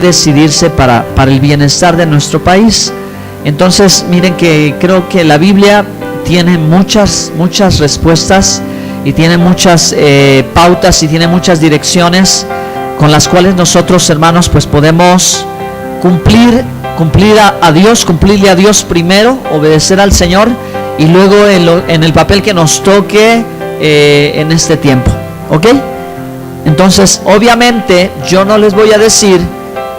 decidirse para el bienestar de nuestro país. Entonces miren que creo que la Biblia tiene muchas respuestas y tiene muchas pautas y tiene muchas direcciones con las cuales nosotros, hermanos, pues podemos cumplirle a Dios primero, obedecer al Señor, y luego en el papel que nos toque en este tiempo, ¿ok? Entonces obviamente yo no les voy a decir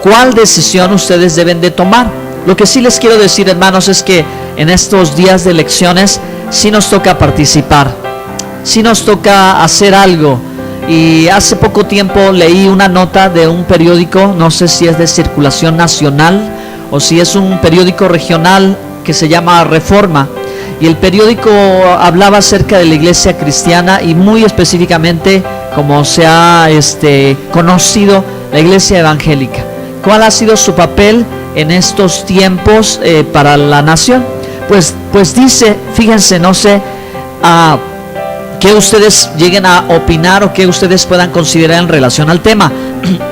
cuál decisión ustedes deben de tomar. Lo que sí les quiero decir, hermanos, es que en estos días de elecciones sí nos toca participar, sí nos toca hacer algo. Y hace poco tiempo leí una nota de un periódico, no sé si es de circulación nacional o si es un periódico regional que se llama Reforma, y el periódico hablaba acerca de la iglesia cristiana y muy específicamente como se ha conocido la iglesia evangélica. ¿Cuál ha sido su papel en estos tiempos para la nación? Pues dice, fíjense, no sé que ustedes lleguen a opinar o que ustedes puedan considerar en relación al tema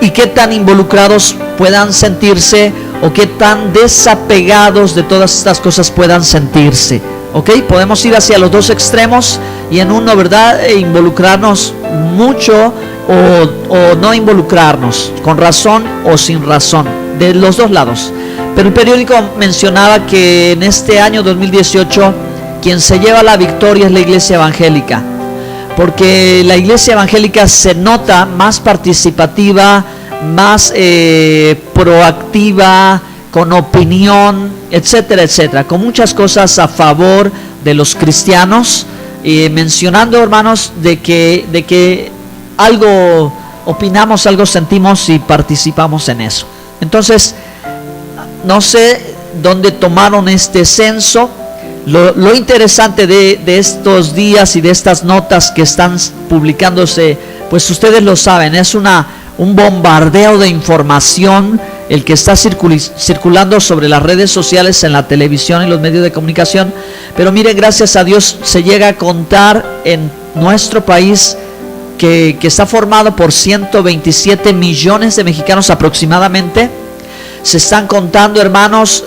y qué tan involucrados puedan sentirse o qué tan desapegados de todas estas cosas puedan sentirse. ¿Ok? Podemos ir hacia los dos extremos y en uno, ¿verdad? Involucrarnos mucho o no involucrarnos, con razón o sin razón, de los dos lados. Pero el periódico mencionaba que en este año 2018 quien se lleva la victoria es la iglesia evangélica, porque la iglesia evangélica se nota más participativa, más proactiva, con opinión, etcétera, etcétera, con muchas cosas a favor de los cristianos, mencionando, hermanos, de que algo opinamos, algo sentimos y participamos en eso. Entonces, no sé dónde tomaron este censo. Lo interesante de estos días y de estas notas que están publicándose, pues ustedes lo saben, es un bombardeo de información el que está circulando sobre las redes sociales, en la televisión y los medios de comunicación. Pero miren, gracias a Dios se llega a contar en nuestro país que está formado por 127 millones de mexicanos aproximadamente. Se están contando, hermanos,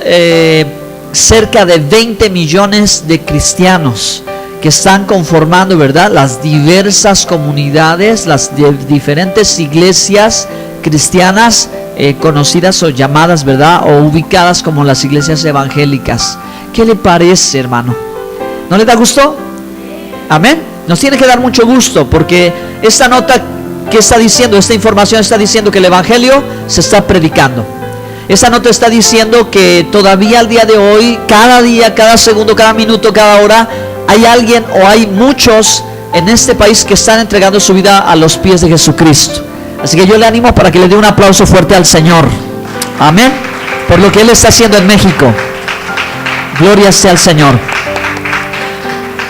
cerca de 20 millones de cristianos que están conformando, ¿verdad?, las diversas comunidades, las diferentes iglesias cristianas conocidas o llamadas, ¿verdad?, o ubicadas como las iglesias evangélicas. ¿Qué le parece, hermano? ¿No le da gusto? Amén. Nos tiene que dar mucho gusto, porque esta nota que está diciendo, esta información está diciendo que el evangelio se está predicando. Esta nota está diciendo que todavía al día de hoy, cada día, cada segundo, cada minuto, cada hora, hay alguien o hay muchos en este país que están entregando su vida a los pies de Jesucristo. Así que yo le animo para que le dé un aplauso fuerte al Señor. Amén. Por lo que Él está haciendo en México. Gloria sea al Señor.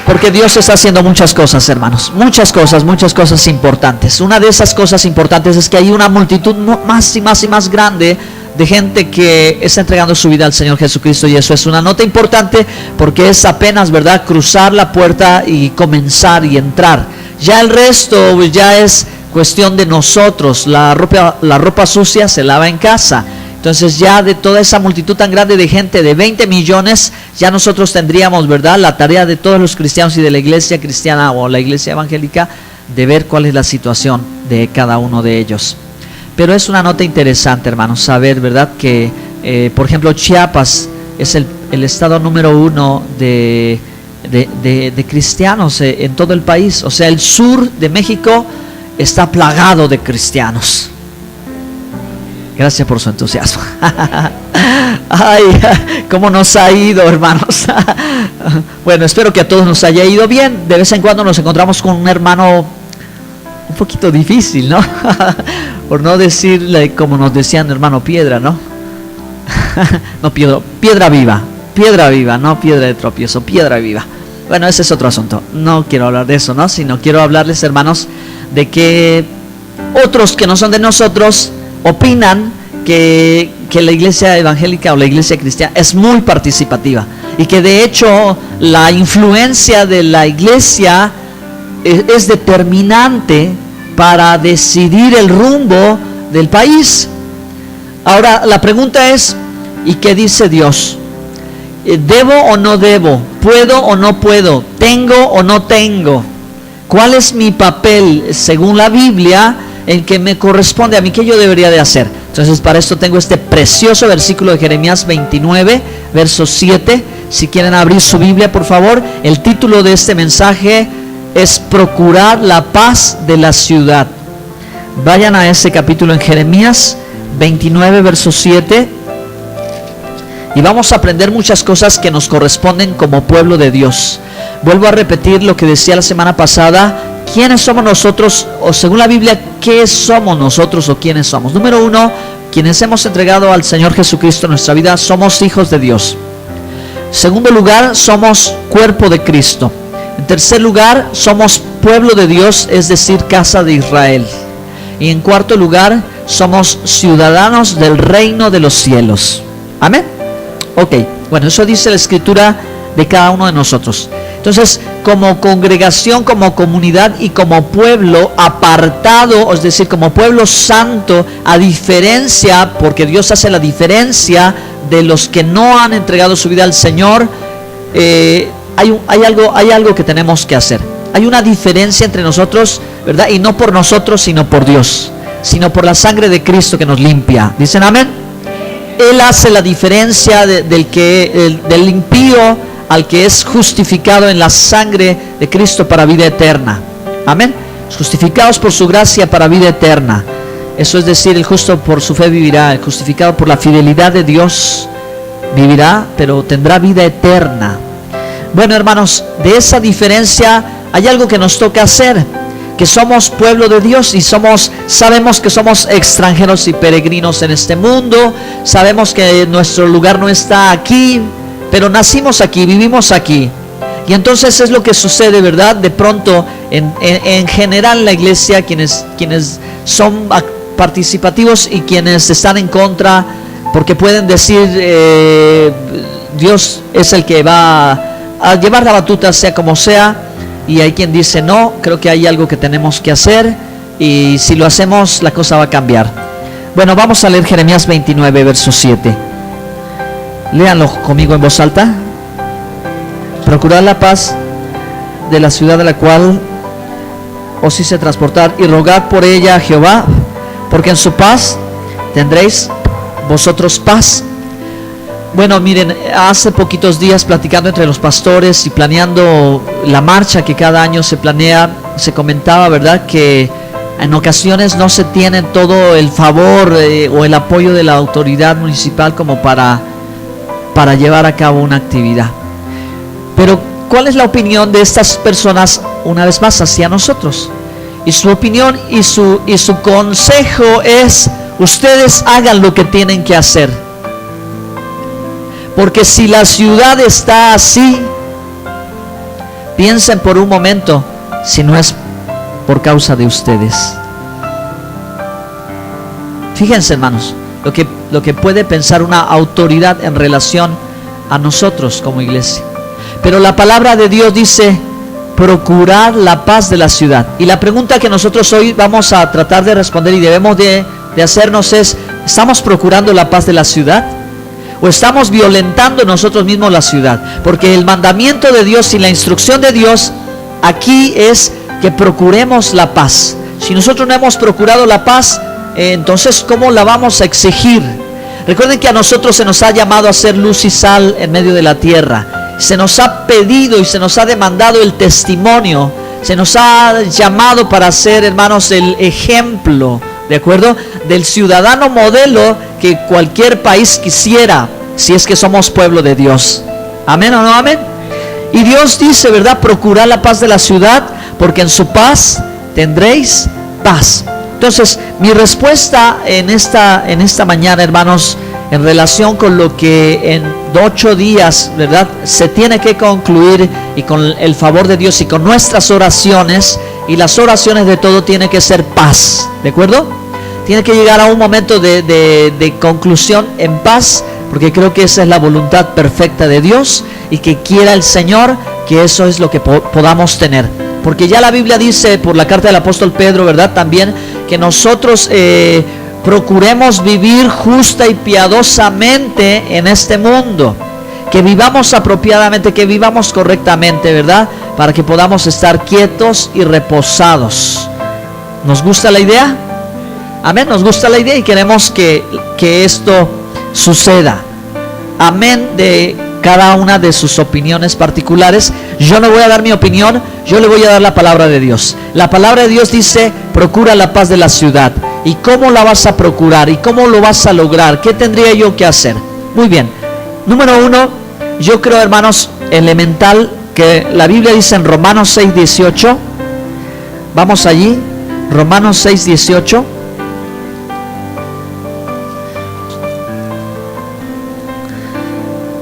Porque Dios está haciendo muchas cosas, hermanos. Muchas cosas importantes. Una de esas cosas importantes es que hay una multitud más y más grande de gente que está entregando su vida al Señor Jesucristo, y eso es una nota importante porque es apenas, ¿verdad?, cruzar la puerta y comenzar y entrar. Ya el resto ya es cuestión de nosotros. La ropa sucia se lava en casa. Entonces ya de toda esa multitud tan grande de gente, de 20 millones, ya nosotros tendríamos, ¿verdad?, la tarea de todos los cristianos y de la iglesia cristiana o la iglesia evangélica de ver cuál es la situación de cada uno de ellos. Pero es una nota interesante, hermanos, saber, ¿verdad?, que por ejemplo Chiapas es el estado número 1 de cristianos en todo el país. O sea, el sur de México está plagado de cristianos. Gracias por su entusiasmo. Ay, cómo nos ha ido, hermanos. Bueno, espero que a todos nos haya ido bien. De vez en cuando nos encontramos con un hermano un poquito difícil, ¿no? Por no decirle como nos decían, hermano piedra, ¿no? No, piedra viva, no piedra de tropiezo, piedra viva. Bueno, ese es otro asunto. No quiero hablar de eso, ¿no? Sino quiero hablarles, hermanos, de que otros que no son de nosotros opinan que la iglesia evangélica o la iglesia cristiana es muy participativa y que de hecho la influencia de la iglesia es determinante para decidir el rumbo del país. Ahora la pregunta es, ¿y qué dice Dios? ¿Debo o no debo? ¿Puedo o no puedo? ¿Tengo o no tengo? ¿Cuál es mi papel según la Biblia en que me corresponde a mí? ¿Qué yo debería de hacer? Entonces para esto tengo este precioso versículo de Jeremías 29, verso 7. Si quieren abrir su Biblia, por favor. El título de este mensaje es procurar la paz de la ciudad. Vayan a ese capítulo en Jeremías 29, verso 7. Y vamos a aprender muchas cosas que nos corresponden como pueblo de Dios. Vuelvo a repetir lo que decía la semana pasada. ¿Quiénes somos nosotros? O según la Biblia, ¿qué somos nosotros o quiénes somos? Número uno, quienes hemos entregado al Señor Jesucristo en nuestra vida, somos hijos de Dios. Segundo lugar, somos cuerpo de Cristo. En tercer lugar, somos pueblo de Dios, es decir, casa de Israel. Y en cuarto lugar, somos ciudadanos del reino de los cielos. Amén. Ok, bueno, eso dice la escritura de cada uno de nosotros. Entonces, como congregación, como comunidad y como pueblo apartado, es decir, como pueblo santo, a diferencia, porque Dios hace la diferencia de los que no han entregado su vida al Señor, hay algo que tenemos que hacer. Hay una diferencia entre nosotros, ¿verdad? Y no por nosotros, sino por Dios, sino por la sangre de Cristo que nos limpia. ¿Dicen amén? Él hace la diferencia del impío al que es justificado en la sangre de Cristo para vida eterna. Amén. Justificados por su gracia para vida eterna. Eso es decir, el justo por su fe vivirá. El justificado por la fidelidad de Dios vivirá, pero tendrá vida eterna. Bueno, hermanos, de esa diferencia hay algo que nos toca hacer. Que somos pueblo de Dios y sabemos que somos extranjeros y peregrinos en este mundo. Sabemos que nuestro lugar no está aquí, pero nacimos aquí, vivimos aquí. Y entonces es lo que sucede, ¿verdad? De pronto, en general en la iglesia, quienes son participativos y quienes están en contra, porque pueden decir, Dios es el que va a llevar la batuta, sea como sea. Y hay quien dice, no, creo que hay algo que tenemos que hacer, y si lo hacemos la cosa va a cambiar. Bueno, vamos a leer Jeremías 29, verso 7. Léanlo conmigo en voz alta. Procurad la paz de la ciudad de la cual os hice transportar, y rogad por ella a Jehová, porque en su paz tendréis vosotros paz. Bueno, miren, hace poquitos días, platicando entre los pastores y planeando la marcha que cada año se planea, se comentaba, ¿verdad?, que en ocasiones no se tiene todo el favor o el apoyo de la autoridad municipal como para llevar a cabo una actividad. Pero, ¿cuál es la opinión de estas personas, una vez más, hacia nosotros? Y su opinión y su consejo es: ustedes hagan lo que tienen que hacer. Porque si la ciudad está así, piensen por un momento si no es por causa de ustedes. Fíjense, hermanos, lo que puede pensar una autoridad en relación a nosotros como iglesia. Pero la palabra de Dios dice: procurar la paz de la ciudad. Y la pregunta que nosotros hoy vamos a tratar de responder y debemos de hacernos es: ¿estamos procurando la paz de la ciudad? ¿O estamos violentando nosotros mismos la ciudad? Porque el mandamiento de Dios y la instrucción de Dios aquí es que procuremos la paz. Si nosotros no hemos procurado la paz, entonces ¿cómo la vamos a exigir? Recuerden que a nosotros se nos ha llamado a ser luz y sal en medio de la tierra. Se nos ha pedido y se nos ha demandado el testimonio. Se nos ha llamado para ser, hermanos, el ejemplo, ¿de acuerdo?, del ciudadano modelo que cualquier país quisiera, si es que somos pueblo de Dios. ¿Amén o no amén? Y Dios dice, ¿verdad?, procurad la paz de la ciudad, porque en su paz tendréis paz. Entonces, mi respuesta en esta mañana, hermanos, en relación con lo que en 8 días, ¿verdad?, se tiene que concluir, y con el favor de Dios y con nuestras oraciones, y las oraciones de todo, tiene que ser paz, ¿de acuerdo? Tiene que llegar a un momento de conclusión en paz, porque creo que esa es la voluntad perfecta de Dios, y que quiera el Señor que eso es lo que podamos tener. Porque ya la Biblia dice, por la carta del apóstol Pedro, ¿verdad?, también, que nosotros procuremos vivir justa y piadosamente en este mundo, que vivamos apropiadamente, que vivamos correctamente, ¿verdad? Para que podamos estar quietos y reposados. ¿Nos gusta la idea? Amén, nos gusta la idea y queremos que esto suceda. Amén de cada una de sus opiniones particulares. Yo no voy a dar mi opinión, yo le voy a dar la palabra de Dios. La palabra de Dios dice: procura la paz de la ciudad. ¿Y cómo la vas a procurar? ¿Y cómo lo vas a lograr? ¿Qué tendría yo que hacer? Muy bien. Número 1, yo creo, hermanos, elemental, que la Biblia dice en Romanos 6:18. Vamos allí, Romanos 6:18.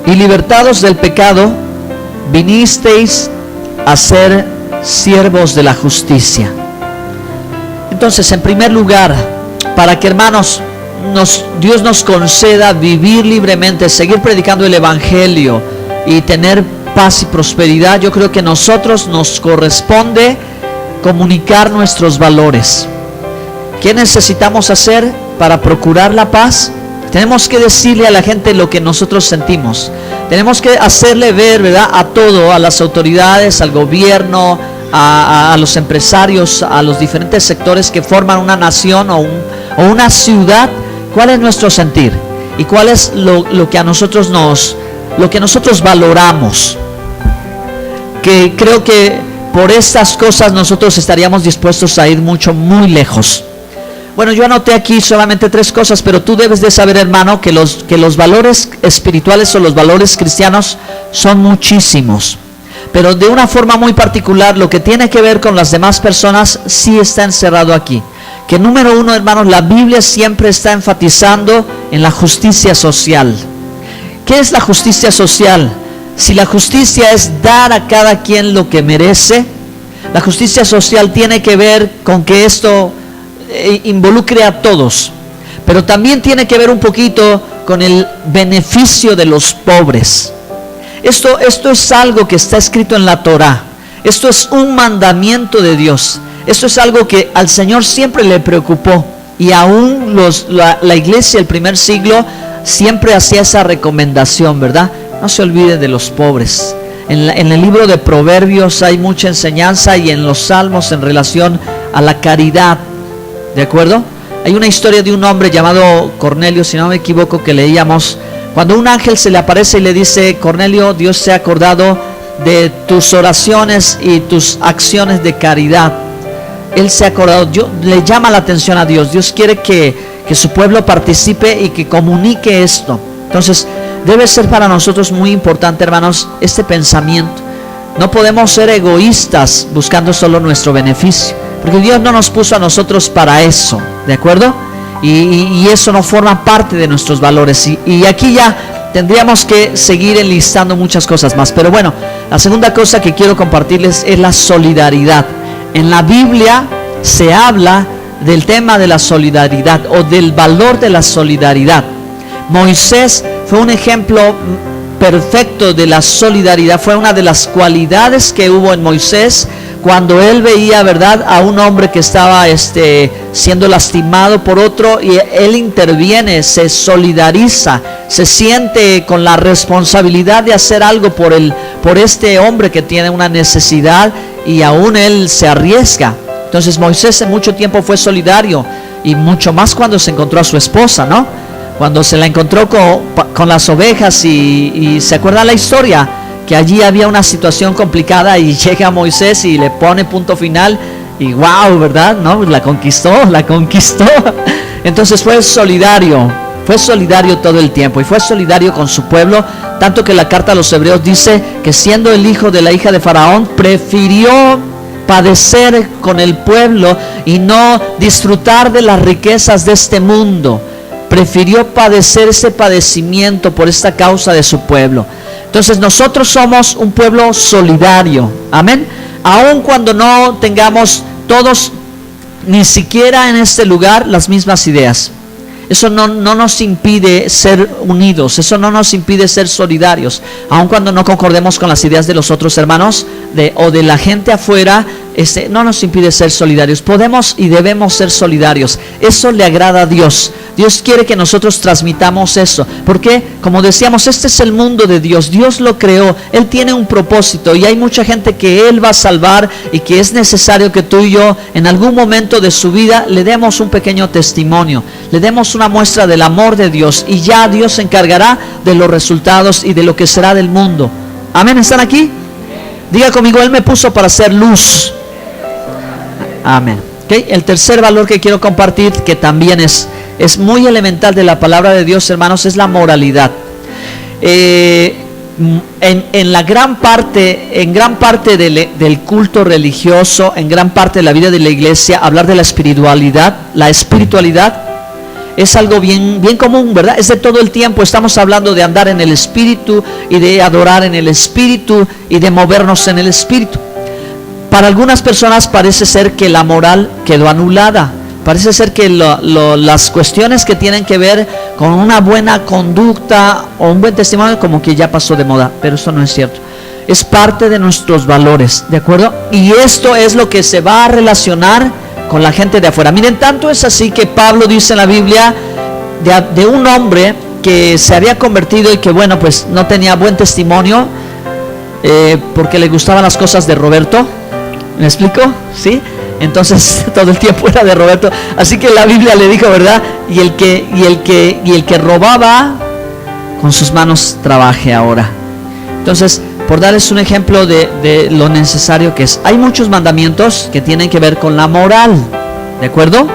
Y libertados del pecado, vinisteis a ser siervos de la justicia. Entonces, en primer lugar, para que, hermanos, Dios nos conceda vivir libremente, seguir predicando el Evangelio y tener paz y prosperidad, yo creo que a nosotros nos corresponde comunicar nuestros valores. ¿Qué necesitamos hacer para procurar la paz? Tenemos que decirle a la gente lo que nosotros sentimos. Tenemos que hacerle ver, ¿verdad?, a todo, a las autoridades, al gobierno, a los empresarios, a los diferentes sectores que forman una nación o una ciudad, cuál es nuestro sentir y cuál es lo que nosotros valoramos. Que creo que por estas cosas nosotros estaríamos dispuestos a ir muy lejos. Bueno, yo anoté aquí solamente 3 cosas, pero tú debes de saber, hermano, que los valores espirituales o los valores cristianos son muchísimos. Pero de una forma muy particular, lo que tiene que ver con las demás personas sí está encerrado aquí. Que número 1, hermanos, la Biblia siempre está enfatizando en la justicia social. ¿Qué es la justicia social? Si la justicia es dar a cada quien lo que merece, la justicia social tiene que ver con que esto involucre a todos, pero también tiene que ver un poquito con el beneficio de los pobres. Esto es algo que está escrito en la Torá. Esto es un mandamiento de Dios. Esto es algo que al Señor siempre le preocupó, y aún la iglesia del primer siglo siempre hacía esa recomendación, ¿verdad? No se olvide de los pobres. En el libro de Proverbios hay mucha enseñanza, y en los Salmos en relación a la caridad. ¿De acuerdo? Hay una historia de un hombre llamado Cornelio, si no me equivoco, que leíamos. Cuando un ángel se le aparece y le dice: Cornelio, Dios se ha acordado de tus oraciones y tus acciones de caridad. Él se ha acordado, le llama la atención a Dios. Dios quiere que su pueblo participe y que comunique esto. Entonces, debe ser para nosotros muy importante, hermanos, este pensamiento. No podemos ser egoístas buscando solo nuestro beneficio, porque Dios no nos puso a nosotros para eso, ¿de acuerdo? Y eso no forma parte de nuestros valores. Y aquí ya tendríamos que seguir enlistando muchas cosas más. Pero bueno, la segunda cosa que quiero compartirles es la solidaridad. En la Biblia se habla del tema de la solidaridad o del valor de la solidaridad. Moisés fue un ejemplo perfecto de la solidaridad. Fue una de las cualidades que hubo en Moisés cuando él veía, ¿verdad?, a un hombre que estaba siendo lastimado por otro, y él interviene, se solidariza, se siente con la responsabilidad de hacer algo por este hombre que tiene una necesidad, y aún él se arriesga. Entonces Moisés en mucho tiempo fue solidario, y mucho más cuando se encontró a su esposa, ¿no? Cuando se la encontró con las ovejas, y se acuerda la historia, que allí había una situación complicada, y llega Moisés y le pone punto final, y wow, ¿verdad? ¿No? La conquistó. Entonces fue solidario todo el tiempo, y fue solidario con su pueblo, tanto que la carta a los Hebreos dice que, siendo el hijo de la hija de Faraón, prefirió padecer con el pueblo y no disfrutar de las riquezas de este mundo. Prefirió padecer ese padecimiento por esta causa de su pueblo. Entonces nosotros somos un pueblo solidario, amén. Aun cuando no tengamos todos, ni siquiera en este lugar, las mismas ideas. Eso no nos impide ser unidos, eso no nos impide ser solidarios, aun cuando no concordemos con las ideas de los otros hermanos o de la gente afuera. No nos impide ser solidarios. Podemos y debemos ser solidarios. Eso le agrada a Dios. Dios quiere que nosotros transmitamos eso, porque como decíamos, este es el mundo de Dios. Dios lo creó, Él tiene un propósito, y hay mucha gente que Él va a salvar, y que es necesario que tú y yo en algún momento de su vida le demos un pequeño testimonio, le demos una muestra del amor de Dios, y ya Dios se encargará de los resultados y de lo que será del mundo. Amén. ¿Están aquí? Diga conmigo: Él me puso para hacer luz. Amén. ¿Okay? El tercer valor que quiero compartir, que también es muy elemental de la palabra de Dios, hermanos, es la moralidad. En gran parte del culto religioso, en gran parte de la vida de la iglesia, hablar de la espiritualidad es algo bien común, ¿verdad? Es de todo el tiempo. Estamos hablando de andar en el Espíritu, y de adorar en el Espíritu, y de movernos en el Espíritu. Para algunas personas parece ser que la moral quedó anulada. Parece ser que las cuestiones que tienen que ver con una buena conducta o un buen testimonio como que ya pasó de moda, pero eso no es cierto. Es parte de nuestros valores, ¿de acuerdo? Y esto es lo que se va a relacionar con la gente de afuera. Miren, tanto es así que Pablo dice en la Biblia de un hombre que se había convertido y que, bueno, pues no tenía buen testimonio porque le gustaban las cosas de Roberto. ¿Me explico? ¿Sí? Entonces todo el tiempo era de Roberto. Así que la Biblia le dijo, ¿verdad? Y el que robaba, con sus manos trabaje ahora. Entonces, por darles un ejemplo de lo necesario que es, hay muchos mandamientos que tienen que ver con la moral, ¿de acuerdo?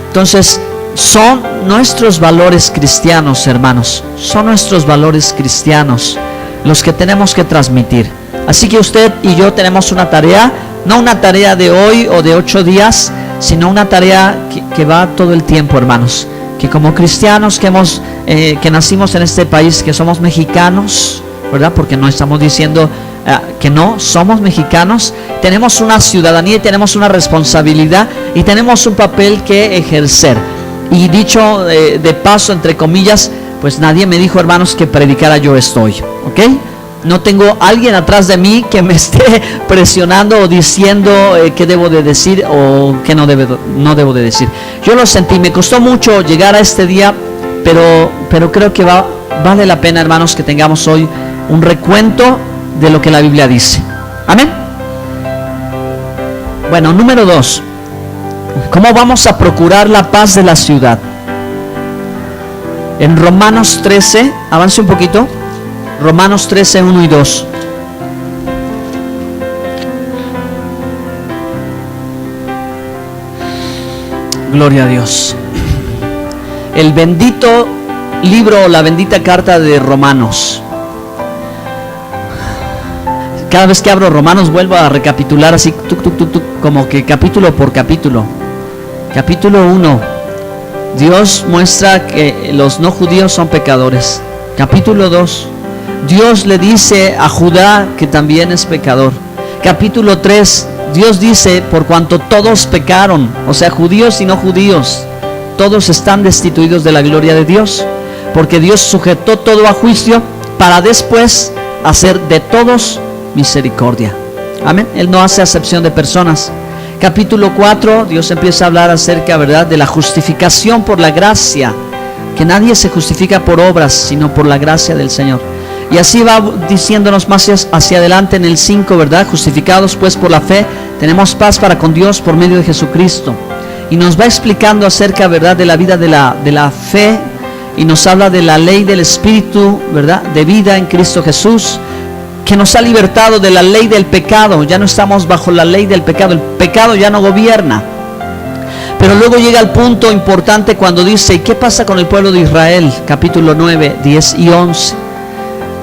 Entonces, son nuestros valores cristianos, hermanos. Son nuestros valores cristianos los que tenemos que transmitir. Así que usted y yo tenemos una tarea. No una tarea de hoy o de 8 días, sino una tarea que va todo el tiempo, hermanos. Que como cristianos que nacimos en este país, que somos mexicanos, ¿verdad? Porque no estamos diciendo que no, somos mexicanos. Tenemos una ciudadanía y tenemos una responsabilidad y tenemos un papel que ejercer. Y dicho de paso, entre comillas, pues nadie me dijo, hermanos, que predicara yo estoy, ¿ok? No tengo alguien atrás de mí que me esté presionando o diciendo qué debo de decir o qué no debo de decir. Yo lo sentí, me costó mucho llegar a este día, pero creo que vale la pena, hermanos, que tengamos hoy un recuento de lo que la Biblia dice. Amén. Bueno, número 2. ¿Cómo vamos a procurar la paz de la ciudad? En Romanos 13, avance un poquito. Romanos 13, 1 y 2. Gloria a Dios. El bendito libro, la bendita carta de Romanos. Cada vez que abro Romanos vuelvo a recapitular así, como que capítulo por capítulo. Capítulo 1. Dios muestra que los no judíos son pecadores. Capítulo 2. Dios le dice a Judá que también es pecador. Capítulo 3, Dios dice, por cuanto todos pecaron, o sea, judíos y no judíos, todos están destituidos de la gloria de Dios, porque Dios sujetó todo a juicio para después hacer de todos misericordia. Amén. Él no hace acepción de personas. Capítulo 4, Dios empieza a hablar acerca, ¿verdad?, de la justificación por la gracia, que nadie se justifica por obras, sino por la gracia del Señor. Y así va diciéndonos más hacia adelante en el 5, ¿verdad? Justificados pues por la fe, tenemos paz para con Dios por medio de Jesucristo. Y nos va explicando acerca, ¿verdad?, de la vida de la fe, y nos habla de la ley del Espíritu, ¿verdad?, de vida en Cristo Jesús, que nos ha libertado de la ley del pecado. Ya no estamos bajo la ley del pecado, el pecado ya no gobierna. Pero luego llega el punto importante cuando dice, ¿y qué pasa con el pueblo de Israel? Capítulo 9, 10 y 11.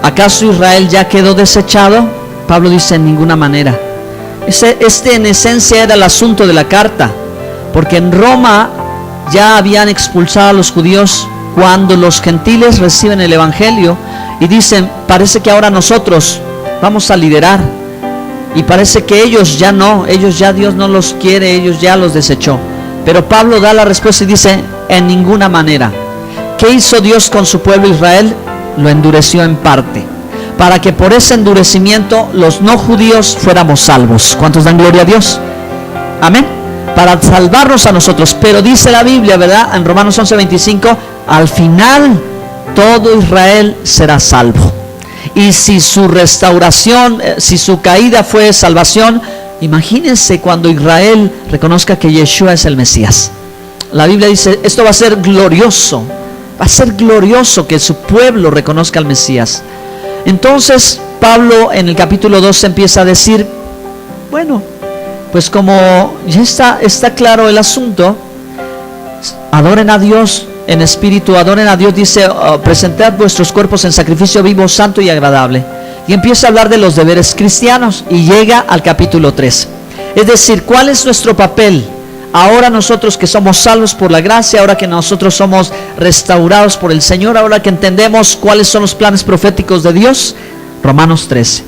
¿Acaso Israel ya quedó desechado? Pablo dice, en ninguna manera. Este en esencia era el asunto de la carta, porque en Roma ya habían expulsado a los judíos cuando los gentiles reciben el evangelio y dicen, parece que ahora nosotros vamos a liderar, y parece que ellos ya no, ellos ya Dios no los quiere, ellos ya los desechó. Pero Pablo da la respuesta y dice, en ninguna manera. ¿qué hizo Dios con su pueblo Israel? Lo endureció en parte, para que por ese endurecimiento los no judíos fuéramos salvos. ¿Cuántos dan gloria a Dios? Amén. Para salvarnos a nosotros. Pero dice la Biblia, ¿verdad? En Romanos 11:25, al final todo Israel será salvo. Y si su restauración, si su caída fue salvación, imagínense cuando Israel reconozca que Yeshua es el Mesías. La Biblia dice, esto va a ser glorioso. Va a ser glorioso que su pueblo reconozca al Mesías. Entonces Pablo en el capítulo 2 empieza a decir, bueno, pues como ya está claro el asunto, adoren a Dios en espíritu, adoren a Dios, dice, presentad vuestros cuerpos en sacrificio vivo, santo y agradable. Y empieza a hablar de los deberes cristianos y llega al capítulo 3. Es decir, ¿cuál es nuestro papel? Ahora nosotros que somos salvos por la gracia, ahora que nosotros somos restaurados por el Señor, ahora que entendemos cuáles son los planes proféticos de Dios. Romanos 13.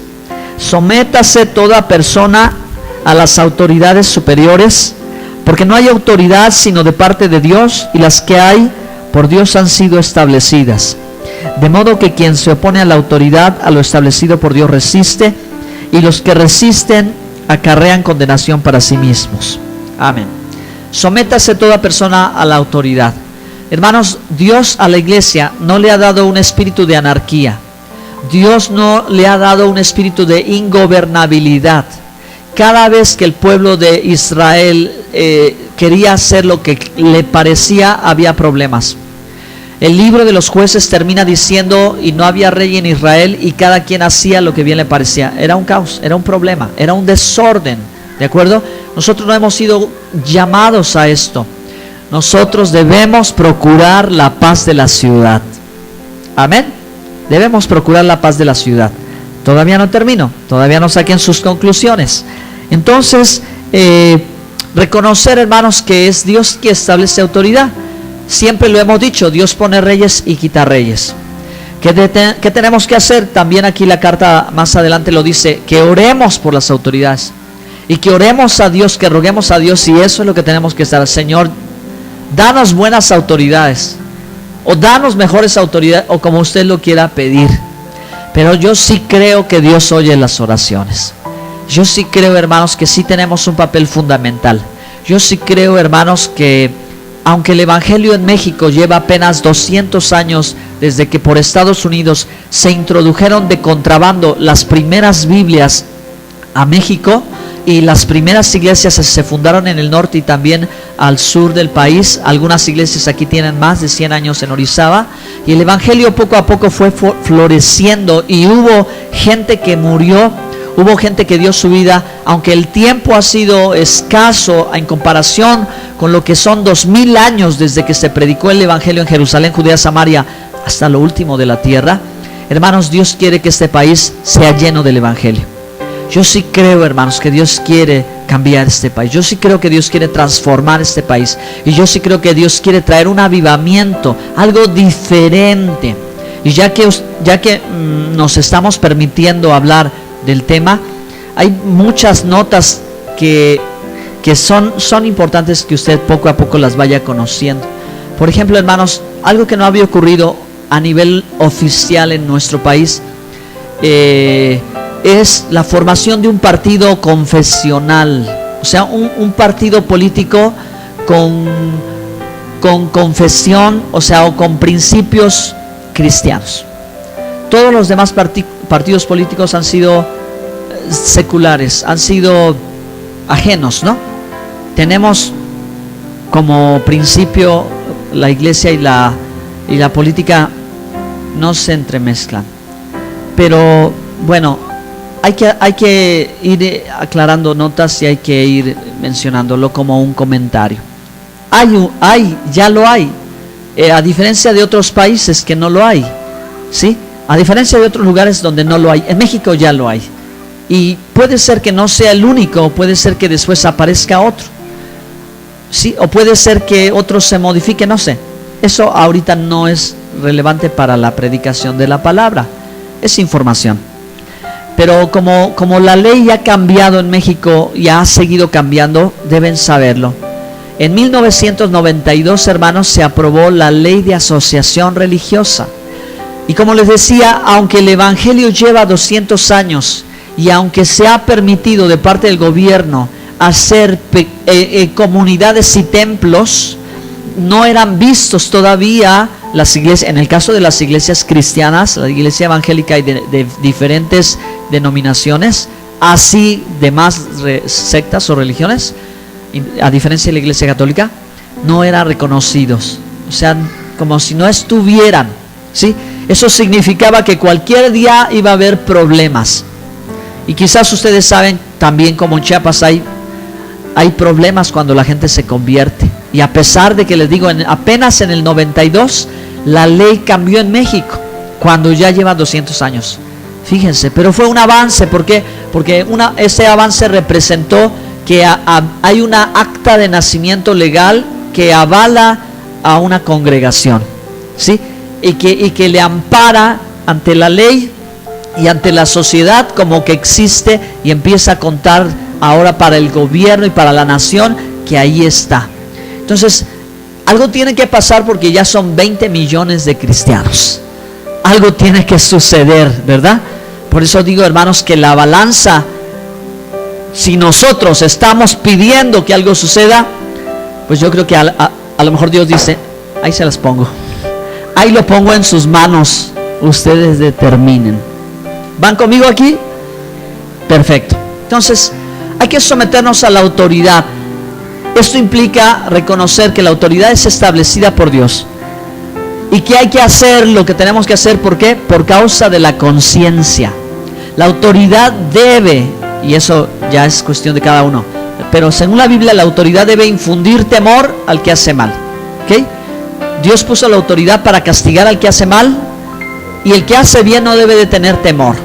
Sométase toda persona a las autoridades superiores, porque no hay autoridad sino de parte de Dios, y las que hay por Dios han sido establecidas. De modo que quien se opone a la autoridad, a lo establecido por Dios, resiste, y los que resisten acarrean condenación para sí mismos. Amén. Sométase toda persona a la autoridad. Hermanos, Dios a la iglesia no le ha dado un espíritu de anarquía. Dios no le ha dado un espíritu de ingobernabilidad. Cada vez que el pueblo de Israel quería hacer lo que le parecía, había problemas. El libro de los Jueces termina diciendo, y no había rey en Israel, y cada quien hacía lo que bien le parecía. Era un caos, era un problema, era un desorden, ¿de acuerdo? Nosotros no hemos sido llamados a esto. Nosotros debemos procurar la paz de la ciudad. Amén. Debemos procurar la paz de la ciudad. Todavía no termino, todavía no saquen sus conclusiones. Entonces, reconocer, hermanos, que es Dios que establece autoridad. Siempre lo hemos dicho, Dios pone reyes y quita reyes. ¿Qué tenemos que hacer? También aquí la carta más adelante lo dice, que oremos por las autoridades. Y que oremos a Dios, que roguemos a Dios, y eso es lo que tenemos que estar. Señor, danos buenas autoridades, o danos mejores autoridades, o como usted lo quiera pedir. Pero yo sí creo que Dios oye las oraciones. Yo sí creo, hermanos, que sí tenemos un papel fundamental. Yo sí creo, hermanos, que aunque el Evangelio en México lleva apenas 200 años desde que por Estados Unidos se introdujeron de contrabando las primeras Biblias a México, y las primeras iglesias se fundaron en el norte y también al sur del país. Algunas iglesias aquí tienen más de 100 años en Orizaba, y el Evangelio poco a poco fue floreciendo, y hubo gente que murió, hubo gente que dio su vida, aunque el tiempo ha sido escaso en comparación con lo que son 2000 años desde que se predicó el Evangelio en Jerusalén, Judea, Samaria, hasta lo último de la tierra. Hermanos, Dios quiere que este país sea lleno del Evangelio. Yo sí creo, hermanos, que Dios quiere cambiar este país. Yo sí creo que Dios quiere transformar este país. Y yo sí creo que Dios quiere traer un avivamiento, algo diferente. Y ya que nos estamos permitiendo hablar del tema, hay muchas notas que son importantes que usted poco a poco las vaya conociendo. Por ejemplo, hermanos, algo que no había ocurrido a nivel oficial en nuestro país, es la formación de un partido confesional, o sea, un partido político con confesión, o sea, o con principios cristianos. Todos los demás partidos políticos han sido seculares, han sido ajenos, ¿no? Tenemos como principio la iglesia y la política no se entremezclan, pero bueno, hay que ir aclarando notas y hay que ir mencionándolo como un comentario. Ya lo hay, a diferencia de otros países que no lo hay, ¿sí? A diferencia de otros lugares donde no lo hay. En México ya lo hay. Y puede ser que no sea el único, puede ser que después aparezca otro, ¿sí? O puede ser que otro se modifique, no sé. Eso ahorita no es relevante para la predicación de la palabra, es información. Pero como la ley ha cambiado en México y ha seguido cambiando, deben saberlo. En 1992, hermanos, se aprobó la ley de asociación religiosa. Y como les decía, aunque el Evangelio lleva 200 años y aunque se ha permitido de parte del gobierno hacer comunidades y templos, no eran vistos todavía las iglesias, en el caso de las iglesias cristianas, la iglesia evangélica y de diferentes denominaciones, así de más sectas o religiones, a diferencia de la iglesia católica, no eran reconocidos, o sea, como si no estuvieran, ¿sí? Eso significaba que cualquier día iba a haber problemas. Y quizás ustedes saben también, como en Chiapas hay problemas cuando la gente se convierte. Y a pesar de que les digo, apenas en el 92 la ley cambió en México, cuando ya lleva 200 años. Fíjense, pero fue un avance. ¿Por qué? Porque ese avance representó que hay una acta de nacimiento legal que avala a una congregación, ¿sí? Y que le ampara ante la ley y ante la sociedad como que existe, y empieza a contar ahora para el gobierno y para la nación que ahí está. Entonces, algo tiene que pasar porque ya son 20 millones de cristianos. Algo tiene que suceder, ¿verdad? Por eso digo, hermanos, que la balanza, si nosotros estamos pidiendo que algo suceda, pues yo creo que a lo mejor Dios dice, ahí se las pongo. Ahí lo pongo en sus manos, ustedes determinen. ¿Van conmigo aquí? Perfecto. Entonces, hay que someternos a la autoridad. Esto implica reconocer que la autoridad es establecida por Dios y que hay que hacer lo que tenemos que hacer. ¿Por qué? Por causa de la conciencia. La autoridad debe, y eso ya es cuestión de cada uno, pero según la Biblia, la autoridad debe infundir temor al que hace mal. ¿Ok? Dios puso la autoridad para castigar al que hace mal, y el que hace bien no debe de tener temor.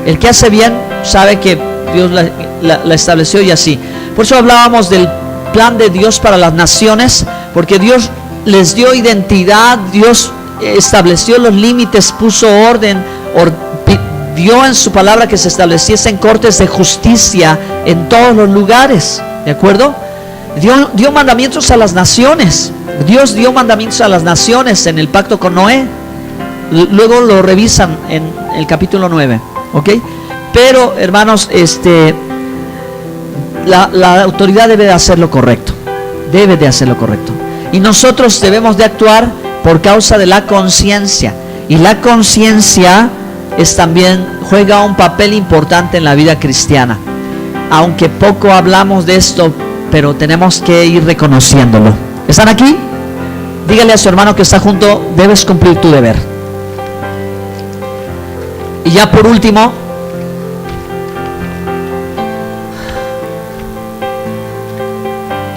El que hace bien sabe que Dios la estableció, y así. Por eso hablábamos del plan de Dios para las naciones, porque Dios les dio identidad, Dios estableció los límites, puso orden, dio en su palabra que se estableciesen cortes de justicia en todos los lugares, ¿de acuerdo? Dio mandamientos a las naciones. Dios dio mandamientos a las naciones en el pacto con Noé. Luego lo revisan en el capítulo 9, ¿ok? Pero, hermanos, la autoridad debe de hacer lo correcto. Debe de hacer lo correcto. Y nosotros debemos de actuar por causa de la conciencia. Y la conciencia juega un papel importante en la vida cristiana. Aunque poco hablamos de esto, pero tenemos que ir reconociéndolo. ¿Están aquí? Dígale a su hermano que está junto, debes cumplir tu deber. Y ya por último,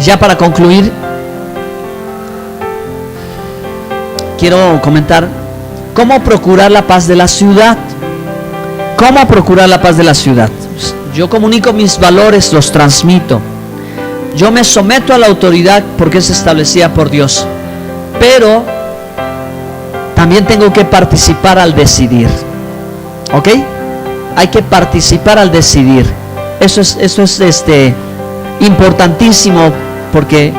ya para concluir, quiero comentar cómo procurar la paz de la ciudad. ¿Cómo procurar la paz de la ciudad? Yo comunico mis valores, los transmito. Yo me someto a la autoridad porque es establecida por Dios. Pero también tengo que participar al decidir. ¿Ok? Hay que participar al decidir. Eso es importantísimo, porque,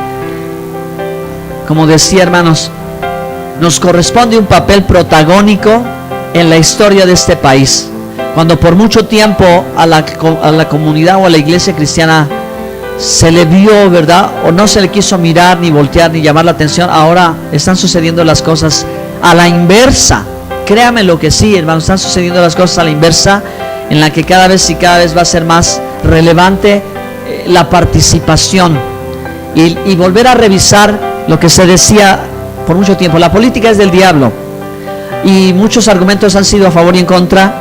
como decía, hermanos, nos corresponde un papel protagónico en la historia de este país. Cuando por mucho tiempo a la comunidad o a la iglesia cristiana se le vio, ¿verdad?, o no se le quiso mirar, ni voltear, ni llamar la atención, ahora están sucediendo las cosas a la inversa. Créame lo que sí, hermanos, están sucediendo las cosas a la inversa, en la que cada vez va a ser más relevante la participación y volver a revisar lo que se decía por mucho tiempo. La política es del diablo, y muchos argumentos han sido a favor y en contra.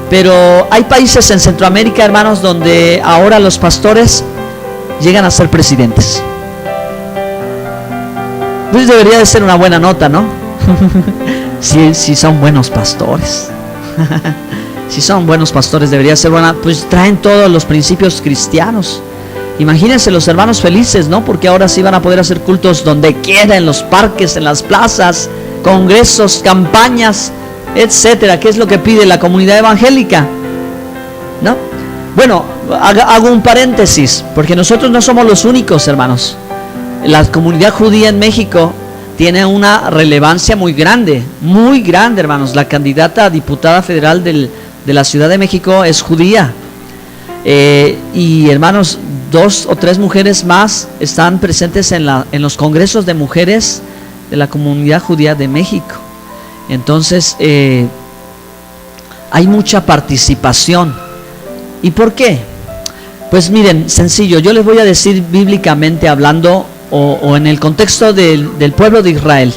Pero hay países en Centroamérica, hermanos, donde ahora los pastores llegan a ser presidentes. Pues debería de ser una buena nota, ¿no? Si son buenos pastores. Si son buenos pastores, debería ser buena. Pues traen todos los principios cristianos. Imagínense los hermanos felices, ¿no? Porque ahora sí van a poder hacer cultos donde quiera, en los parques, en las plazas, congresos, campañas, etcétera. ¿Qué es lo que pide la comunidad evangélica? ¿No? Bueno, hago un paréntesis, porque nosotros no somos los únicos, hermanos. La comunidad judía en México tiene una relevancia muy grande, hermanos. La candidata a diputada federal de la Ciudad de México es judía. Y hermanos, 2 o 3 mujeres más están presentes en los congresos de mujeres de la comunidad judía de México. Entonces, hay mucha participación. ¿Y por qué? Pues miren, sencillo, yo les voy a decir bíblicamente hablando, o en el contexto del pueblo de Israel.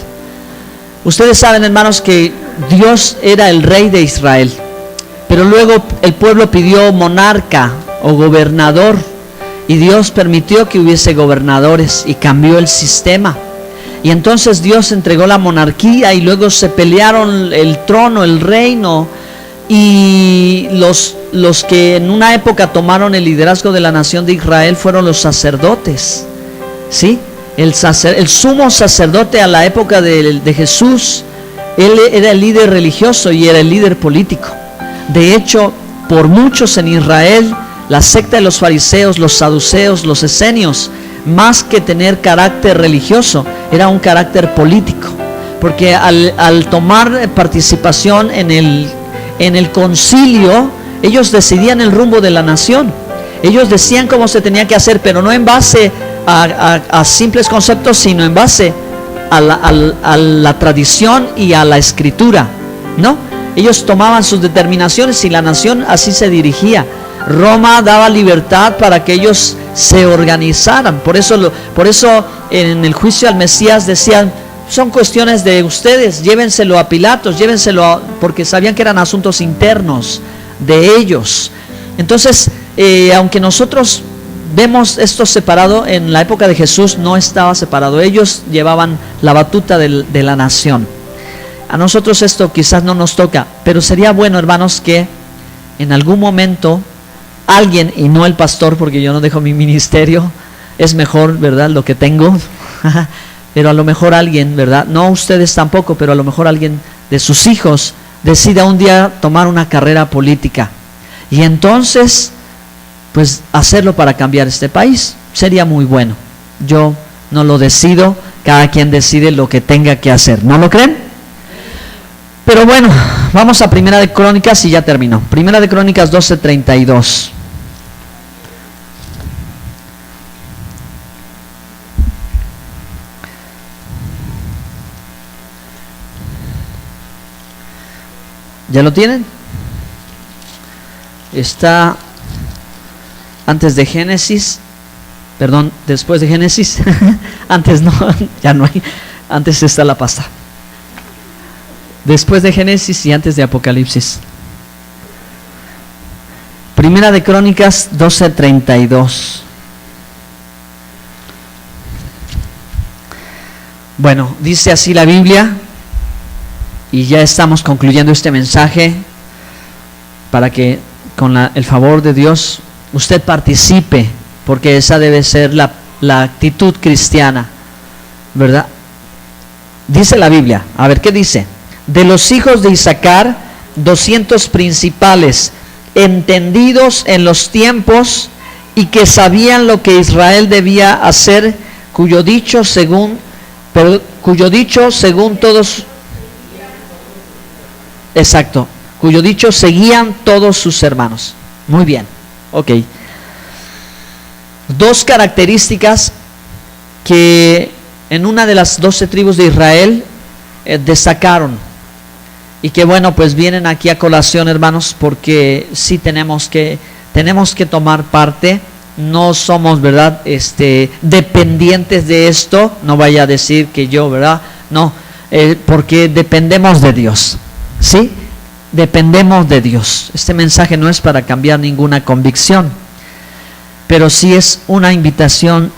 Ustedes saben, hermanos, que Dios era el rey de Israel, pero luego el pueblo pidió monarca o gobernador, y Dios permitió que hubiese gobernadores y cambió el sistema. Y entonces Dios entregó la monarquía, y luego se pelearon el trono, el reino, y los que en una época tomaron el liderazgo de la nación de Israel fueron los sacerdotes. ¿Sí? El sumo sacerdote a la época de Jesús, él era el líder religioso y era el líder político. De hecho, por muchos en Israel, la secta de los fariseos, los saduceos, los esenios, más que tener carácter religioso, era un carácter político, porque al tomar participación en el concilio, ellos decidían el rumbo de la nación. Ellos decían cómo se tenía que hacer, pero no en base a simples conceptos, sino en base a la tradición y a la escritura, ¿no? Ellos tomaban sus determinaciones y la nación así se dirigía. Roma daba libertad para que ellos se organizaran. Por eso en el juicio al Mesías decían: son cuestiones de ustedes, llévenselo a Pilatos, porque sabían que eran asuntos internos de ellos. Entonces, aunque nosotros vemos esto separado, en la época de Jesús no estaba separado. Ellos llevaban la batuta de la nación. A nosotros esto quizás no nos toca, pero sería bueno, hermanos, que en algún momento alguien, y no el pastor, porque yo no dejo mi ministerio, es mejor, ¿verdad?, lo que tengo, pero a lo mejor alguien, ¿verdad?, no ustedes tampoco, pero a lo mejor alguien de sus hijos decida un día tomar una carrera política, y entonces pues hacerlo para cambiar este país. Sería muy bueno. Yo no lo decido, cada quien decide lo que tenga que hacer, ¿no lo creen? Pero bueno, vamos a Primera de Crónicas y ya terminó. Primera de Crónicas 12:32. ¿Ya lo tienen? Está antes de Génesis, perdón, después de Génesis. Antes no, ya no hay. Antes está la pasta. Después de Génesis y antes de Apocalipsis. Primera de Crónicas 12:32. Bueno, dice así la Biblia, y ya estamos concluyendo este mensaje para que con el favor de Dios usted participe, porque esa debe ser la actitud cristiana, ¿verdad? Dice la Biblia, a ver qué dice: de los hijos de Isaacar, 200 principales, entendidos en los tiempos y que sabían lo que Israel debía hacer, cuyo dicho según todos, exacto, cuyo dicho seguían todos sus hermanos. Muy bien, ok. Dos características que en una de las 12 tribus de Israel destacaron, y que bueno, pues vienen aquí a colación, hermanos, porque sí tenemos que tomar parte. No somos, ¿verdad?, dependientes de esto. No vaya a decir que yo, ¿verdad? No, porque dependemos de Dios, ¿sí? Dependemos de Dios. Este mensaje no es para cambiar ninguna convicción, pero sí es una invitación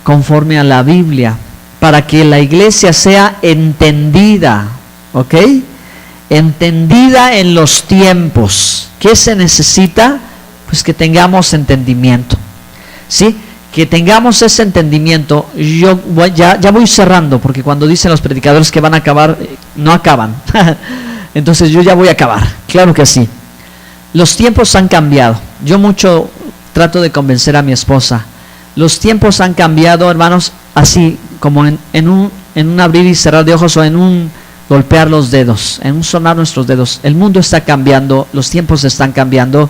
conforme a la Biblia, para que la iglesia sea entendida, ¿ok? Entendida en los tiempos. ¿Qué se necesita? Pues que tengamos entendimiento, ¿sí? Que tengamos ese entendimiento. Yo ya voy cerrando, porque cuando dicen los predicadores que van a acabar, no acaban. Entonces yo ya voy a acabar, claro que sí. los tiempos han cambiado. Yo mucho trato de convencer a mi esposa. Los tiempos han cambiado, hermanos, así como en un abrir y cerrar de ojos, o en un golpear los dedos, en un sonar nuestros dedos. El mundo está cambiando, los tiempos están cambiando.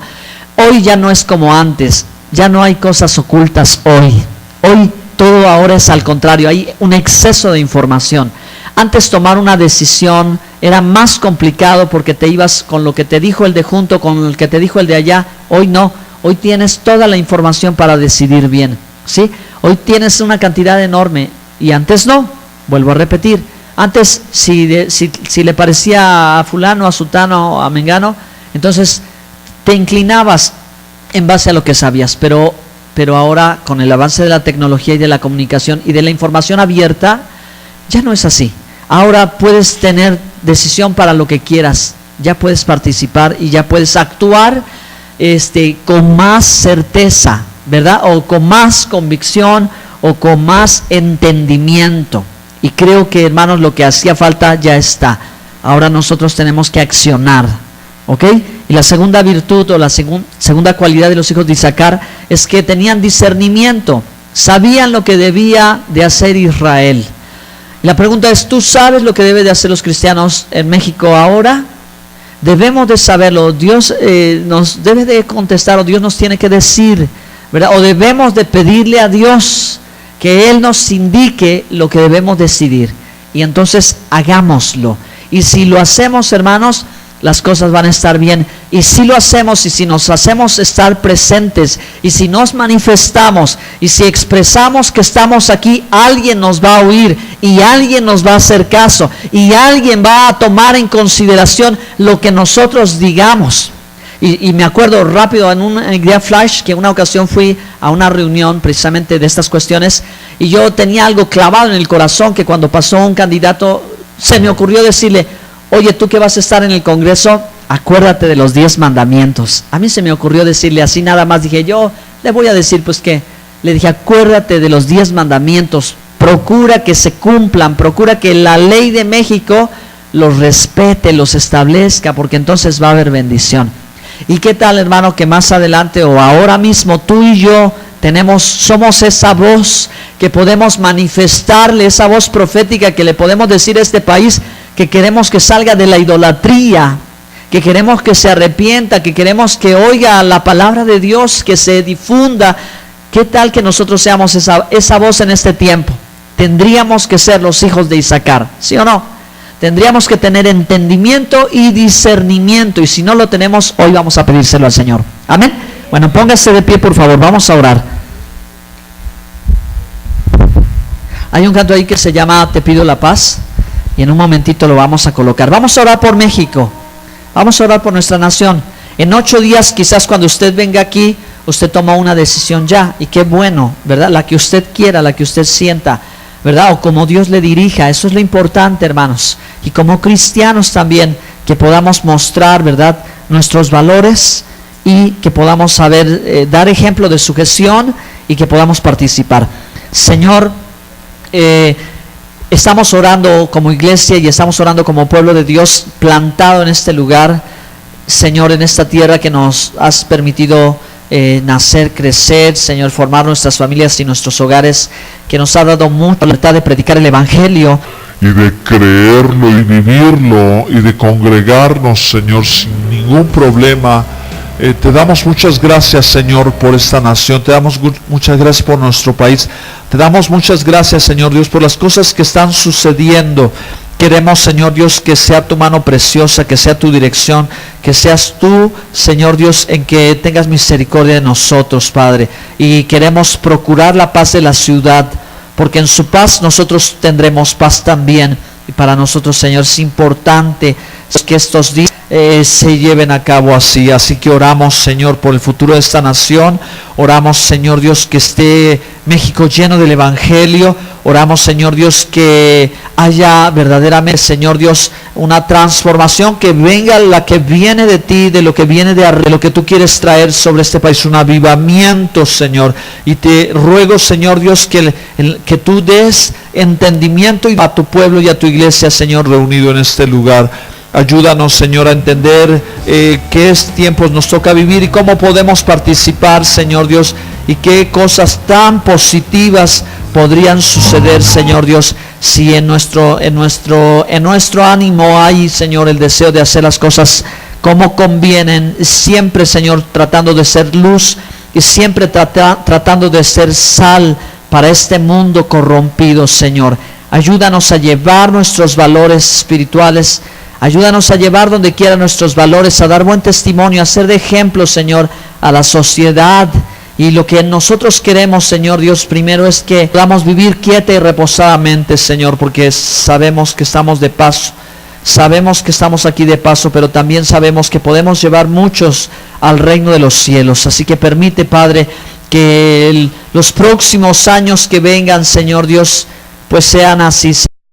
Hoy ya no es como antes, ya no hay cosas ocultas hoy. Hoy todo ahora es al contrario, hay un exceso de información. Antes tomar una decisión era más complicado porque te ibas con lo que te dijo el de junto, con el que te dijo el de allá. Hoy no, hoy tienes toda la información para decidir bien, ¿sí? Hoy tienes una cantidad enorme y antes no, vuelvo a repetir. Antes si le parecía a fulano, a sutano, a mengano, entonces te inclinabas en base a lo que sabías, pero ahora con el avance de la tecnología y de la comunicación y de la información abierta, ya no es así. Ahora puedes tener decisión para lo que quieras, ya puedes participar y ya puedes actuar con más certeza, ¿verdad? O con más convicción o con más entendimiento. Y creo que, hermanos, lo que hacía falta ya está. Ahora nosotros tenemos que accionar, ¿ok? Y la segunda virtud o la segunda cualidad de los hijos de Isaacar es que tenían discernimiento, sabían lo que debía de hacer Israel. Y la pregunta es, ¿tú sabes lo que deben de hacer los cristianos en México ahora? Debemos de saberlo. Dios nos debe de contestar, o Dios nos tiene que decir, ¿verdad? O debemos de pedirle a Dios que Él nos indique lo que debemos decidir, y entonces hagámoslo. Y si lo hacemos, hermanos, las cosas van a estar bien. Y si lo hacemos, y si nos hacemos estar presentes, y si nos manifestamos, y si expresamos que estamos aquí, alguien nos va a oír, y alguien nos va a hacer caso, y alguien va a tomar en consideración lo que nosotros digamos. Y me acuerdo rápido en un día flash que una ocasión fui a una reunión precisamente de estas cuestiones, y yo tenía algo clavado en el corazón, que cuando pasó un candidato se me ocurrió decirle: oye, tú que vas a estar en el Congreso, acuérdate de los 10 mandamientos. A mí se me ocurrió decirle así nada más. Dije, yo le voy a decir, pues que, le dije, acuérdate de los 10 mandamientos, procura que se cumplan, procura que la ley de México los respete, los establezca, porque entonces va a haber bendición. ¿Y qué tal, hermano, que más adelante o ahora mismo tú y yo somos esa voz que podemos manifestarle, esa voz profética que le podemos decir a este país que queremos que salga de la idolatría, que queremos que se arrepienta, que queremos que oiga la palabra de Dios, que se difunda? ¿Qué tal que nosotros seamos esa voz en este tiempo? Tendríamos que ser los hijos de Isaacar, ¿sí o no? Tendríamos que tener entendimiento y discernimiento, y si no lo tenemos, hoy vamos a pedírselo al Señor. Amén. Bueno, póngase de pie, por favor, vamos a orar. Hay un canto ahí que se llama Te pido la paz, y en un momentito lo vamos a colocar. Vamos a orar por México, vamos a orar por nuestra nación. En 8 días, quizás cuando usted venga aquí, usted toma una decisión ya, y qué bueno, ¿verdad? La que usted quiera, la que usted sienta, ¿verdad? O como Dios le dirija. Eso es lo importante, hermanos. Y como cristianos también, que podamos mostrar, ¿verdad?, nuestros valores, y que podamos saber dar ejemplo de sujeción, y que podamos participar. Señor, estamos orando como iglesia y estamos orando como pueblo de Dios plantado en este lugar, Señor, en esta tierra que nos has permitido nacer, crecer, Señor, formar nuestras familias y nuestros hogares, que nos ha dado mucha libertad de predicar el Evangelio y de creerlo y vivirlo y de congregarnos, Señor, sin ningún problema. Te damos muchas gracias, Señor, por esta nación. Te damos muchas gracias por nuestro país. Te damos muchas gracias, Señor Dios, por las cosas que están sucediendo. Queremos, Señor Dios, que sea tu mano preciosa, que sea tu dirección, que seas tú, Señor Dios, en que tengas misericordia de nosotros, Padre. Y queremos procurar la paz de la ciudad, porque en su paz nosotros tendremos paz también. Y para nosotros, Señor, es importante que estos días se lleven a cabo así. Así que oramos, Señor, por el futuro de esta nación. Oramos, Señor Dios, que esté México lleno del Evangelio. Oramos, Señor Dios, que haya verdaderamente, Señor Dios, una transformación, que venga la que viene de ti, de lo que viene de lo que tú quieres traer sobre este país, un avivamiento, Señor. Y te ruego, Señor Dios, que tú des entendimiento a tu pueblo y a tu iglesia, Señor, reunido en este lugar. Ayúdanos, Señor, a entender qué tiempos nos toca vivir y cómo podemos participar, Señor Dios, y qué cosas tan positivas podrían suceder, Señor Dios, si en nuestro ánimo hay, Señor, el deseo de hacer las cosas como convienen, siempre, Señor, tratando de ser luz y siempre tratando de ser sal para este mundo corrompido, Señor. Ayúdanos a llevar nuestros valores espirituales. Ayúdanos a llevar donde quiera nuestros valores, a dar buen testimonio, a ser de ejemplo, Señor, a la sociedad. Y lo que nosotros queremos, Señor Dios, primero es que podamos vivir quieta y reposadamente, Señor, porque sabemos que estamos de paso. Sabemos que estamos aquí de paso, pero también sabemos que podemos llevar muchos al reino de los cielos. Así que permite, Padre, que los próximos años que vengan, Señor Dios, pues sean así.